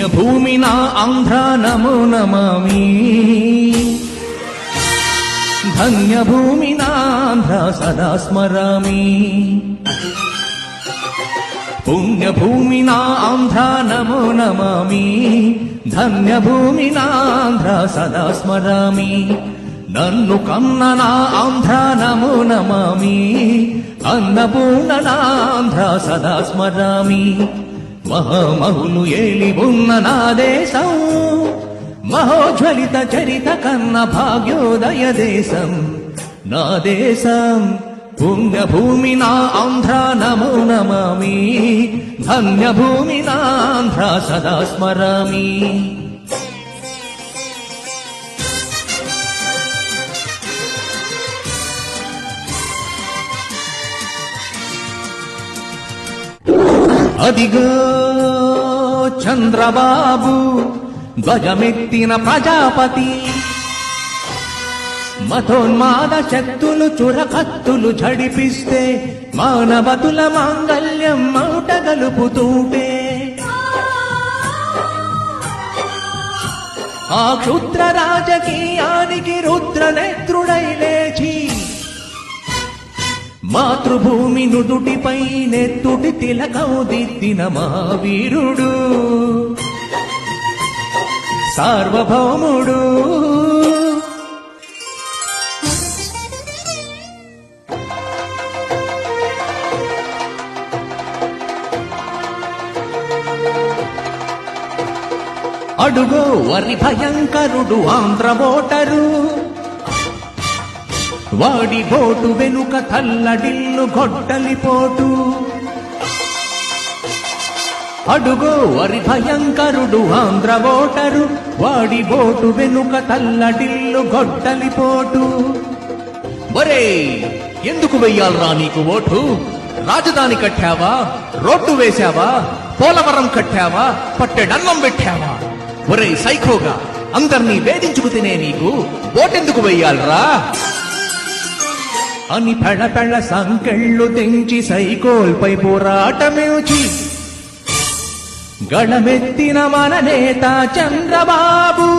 పుణ్యభూమి నా ఆంధ్ర నమో నమామి ధన్యభూమి నాంధ్ర సదా స్మరామి పుణ్యభూమి నా ఆంధ్ర నమో నమామి ధన్యభూమి నాంధ్ర సదా స్మరామి నన్ను కన్న నా ఆంధ్ర నమో నమామి అన్నపూర్ణ నాంధ్ర సదా స్మరామి మహామహులు ఏలి ఉన్న నా దేశం మహోజ్వలిత చరిత కన్న భాగ్యోదయ దేశం నా దేశం పుణ్యభూమి నా ఆంధ్ర నమో నమామి ధన్యభూమి నాంధ్ర సదా స్మరామి అదిగో చంద్రబాబు ధ్వజమెత్తిన ప్రజాపతి మతోన్మాద శక్తులు చురకత్తులు ఝడిపిస్తే మానవతుల మాంగల్యం మౌట గలుపుతూటే ఆ క్షుద్ర రాజకీయానికి రుద్రనేత్రుడై లేచి మాతృభూమి నుదుటిపై నెత్తుటి తిలకం దిద్దిన మహావీరుడు సార్వభౌముడు అడుగో వరి భయంకరుడు ఆంధ్ర ఓటరు వాడి బోటు వెనుక తల్లడిల్లు గొడ్డలిపోటు అడుగో వరి భయంకరుడు ఆంధ్ర ఓటరు వాడి బోటు వెనుక తల్లడిల్లు గొడ్డలిపోటు ఒరే ఎందుకు వెయ్యాలరా నీకు ఓటు రాజధాని కట్టావా రోడ్డు వేశావా పోలవరం కట్టావా పట్టెడన్నం పెట్టావా ఒరే సైకోగా అందర్నీ వేధించుకు తినే నీకు ఓటెందుకు వెయ్యాలరా అని పెళపెళ సంకెళ్ళు తెంచి సైకోల్పై పోరాటమేచి గళమెత్తిన మన నేత చంద్రబాబు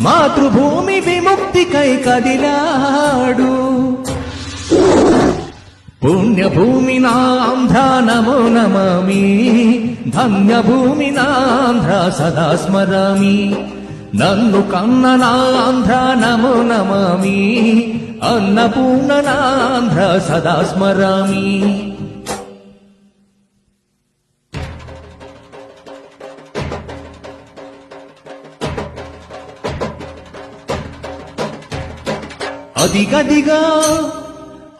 మాతృభూమి విముక్తికై కదిలాడు పుణ్యభూమి నాంధ్ర నమో నమామి ధన్యభూమి నాంధ్ర సదా స్మరామి నన్ను కన్న నాంధ్ర నమో నమామి అన్నపూర్ణ నాంధ్ర సదా స్మరామి అదిగదిగో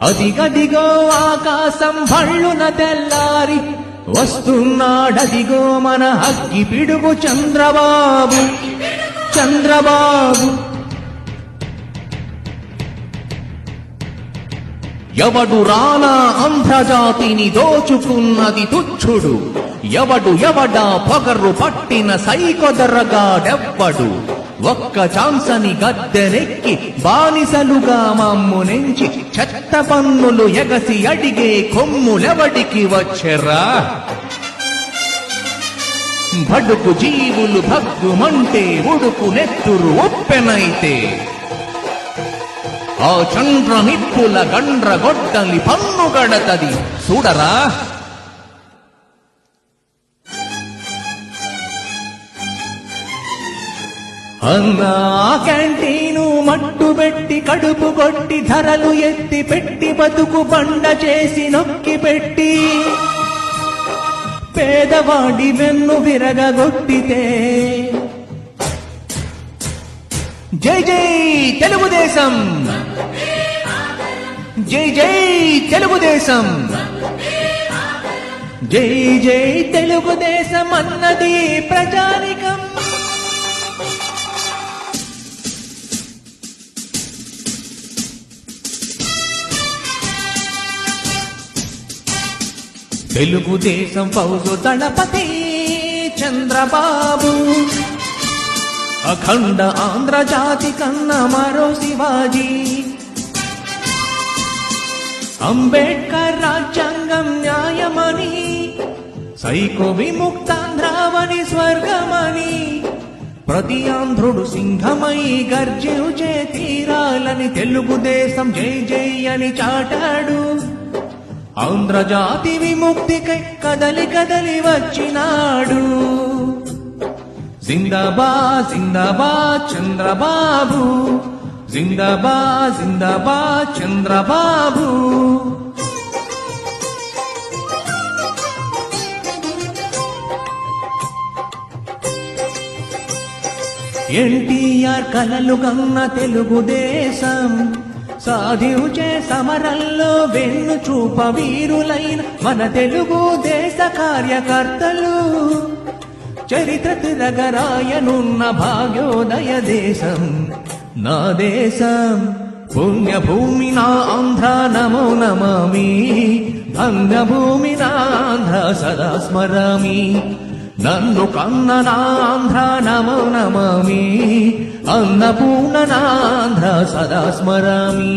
అదిగదిగో ఆకాశం భళ్ళున తెల్లారి వస్తున్నాడదిగో మన అగ్గి పిడుగు చంద్రబాబు చంద్రబాబు ఎవడు రానా ఆంధ్రజాతిని దోచుకున్నది తుచ్చుడు ఎవడా పొగరు పట్టిన సైకొదరగాడెవ్వడు ఒక్క ఛాన్సని గద్దెనెక్కి బానిసలుగా మమ్మునెంచి చెత్త పన్నులు ఎగసి అడిగే కొమ్ములెవడికి వచ్చెరా బడుకు జీవులు భగ్గుమంటే ఉడుకు నెత్తురు ఉప్పెనైతే ఆ చంద్ర నిప్పుల గండ్ర గొడ్డలి పన్ను గడతది చూడరా అన్నా క్యాంటీను మట్టు పెట్టి కడుపు కొట్టి ధరలు ఎత్తి పెట్టి బతుకు బండ చేసి నొక్కి పెట్టి పేదవాడి వెన్ను విరగగొట్టితే జై జై తెలుగుదేశం జై జై తెలుగుదేశం జై జై తెలుగుదేశం అన్నది ప్రజానికం తెలుగుదేశం ఫౌజు దళపతి చంద్రబాబు అఖండ ఆంధ్ర జాతి కన్నా మరో శివాజీ అంబేడ్కర్ రాజ్యాంగం న్యాయమని సైకో విముక్తాంధ్రావని స్వర్గమని ప్రతి ఆంధ్రుడు సింహమై గర్జించే తీరాలని తెలుగుదేశం జై జై అని చాటాడు. ఆంధ్రజాతి విముక్తికై కదలి కదలి వచ్చినాడు. జిందాబాద్ జిందాబాద్ చంద్రబాబు, జిందాబాద్ జిందాబాద్ చంద్రబాబు. ఎన్టీఆర్ కలలు కన్న తెలుగుదేశం సాధించే సమరంలో వెన్ను చూప వీరులైన మన తెలుగుదేశ కార్యకర్తలు. చరిత్ర తిరగరాయనున్న భాగ్యోదయ దేశం నా దేశం. పుణ్యభూమి నా ఆంధ్ర నమో నమామి, భంగభూమి నా ఆంధ్ర సదా స్మరామి. నన్ను కన్న నాంధ్ర నమో నమామి, అన్నపూర్ణ నాంధ్ర సదా స్మరామి.